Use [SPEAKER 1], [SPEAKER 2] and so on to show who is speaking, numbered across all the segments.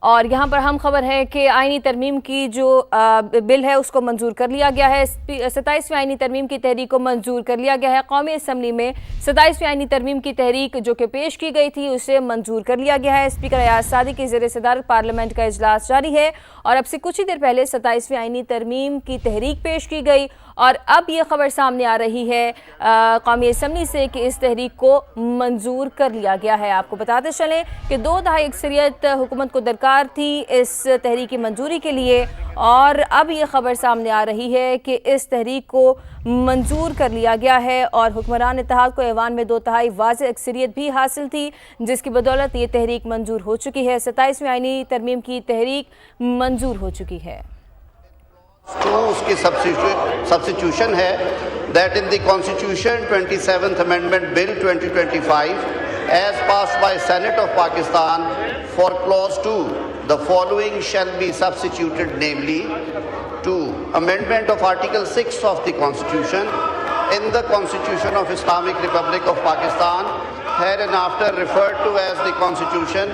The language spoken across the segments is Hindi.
[SPEAKER 1] और यहाँ पर हम खबर है कि आईनी तरमीम की जो बिल है उसको मंजूर कर लिया गया है। 27वीं आईनी तरमीम की तहरीक को मंजूर कर लिया गया है। कौमी असम्बली में 27वीं आईनी तरमीम की तहरीक जो कि पेश की गई थी उसे मंजूर कर लिया गया है। स्पीकर अयाज सादिक की ज़ेर सदारत पार्लियामेंट का इजलास जारी है और अब से कुछ ही देर पहले 27वीं आईनी तरमीम की तहरीक पेश की गई और अब ये खबर सामने आ रही है कौमी असम्बली से कि इस तहरीक को मंजूर कर लिया गया है। आपको बताते चलें कि 2/3 अक्सरियत हुकूमत को दरकार थी इस तहरीक की मंजूरी के लिए और अब ये खबर सामने आ रही है कि इस तहरीक को मंजूर कर लिया गया है और हुक्मरान इत्तेहाद को ऐवान में 2/3 वाज़ेह अक्सरियत भी हासिल थी जिसकी बदौलत ये तहरीक मंजूर हो चुकी है। 27वीं आईनी तरमीम की तहरीक मंजूर हो चुकी है।
[SPEAKER 2] तो उसकी सब्स्टिट्यूशन है that in the constitution 27th amendment bill 2025 as passed by senate of Pakistan for clause 2 the following shall be substituted namely 2 amendment of article 6 of the constitution in the Constitution of Islamic Republic of Pakistan, hereinafter referred to as the Constitution,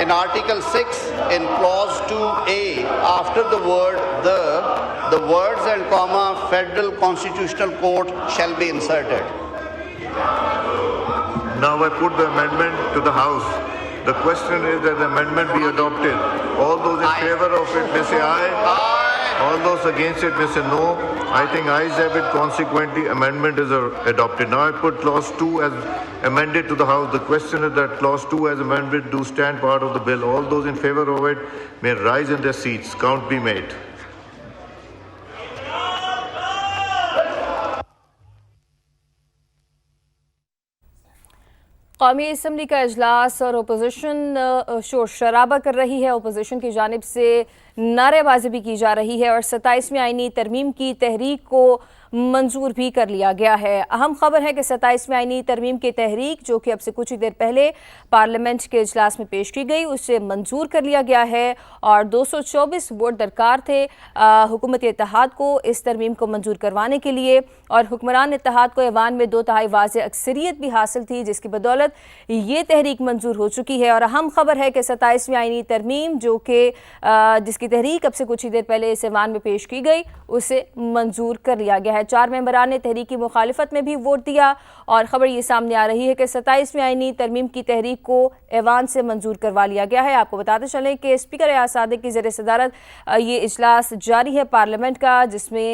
[SPEAKER 2] in Article 6 in Clause 2A, after the word the words and comma Federal Constitutional Court shall be inserted.
[SPEAKER 3] Now I put the amendment to the House. The question is that the amendment be adopted. All those in favor of it may say aye. Aye. All those against it may say no. I think ayes have it. Consequently, amendment is adopted. Now I put clause 2 as amended to the House. The question is that clause 2 as amended do stand part of the bill. All those in favor of it may rise in their seats. Count be made.
[SPEAKER 1] कौमी असम्बली का इजलास और अपोजिशन शोर शराबा कर रही है। अपोजिशन की जानिब से नारेबाजी भी की जा रही है और 27वीं आईनी तरमीम की तहरीक को मंजूर भी कर लिया गया है। अहम खबर है कि 27वीं आईनी तरमीम की तहरीक जो कि अब से कुछ ही देर पहले पार्लियामेंट के इजलास में पेश की गई उसे मंजूर कर लिया गया है और 224 वोट दरकार थे हुकूमत इत्तेहाद को इस तरमीम को मंजूर करवाने के लिए और हुक्मरान इत्तेहाद को ऐवान में 2/3 वाज़ेह अक्सरियत भी हासिल थी जिसकी बदौलत ये तहरीक मंजूर हो चुकी है। और अहम खबर है कि 27वीं आईनी तरमीम जो कि जिसकी तहरीक अब से कुछ ही देर पहले इस ऐवान में पेश की गई उसे मंजूर कर लिया गया है। 4 मेंबरान ने तहरीक की मुखालिफत में भी वोट दिया और खबर ये सामने आ रही है कि 27वीं आईनी तरमीम की तहरीक को ऐवान से मंजूर करवा लिया गया है। आपको बताते चलें कि स्पीकर अयाज सादिक की ज़ेर सदारत ये इजलास जारी है पार्लियामेंट का जिसमें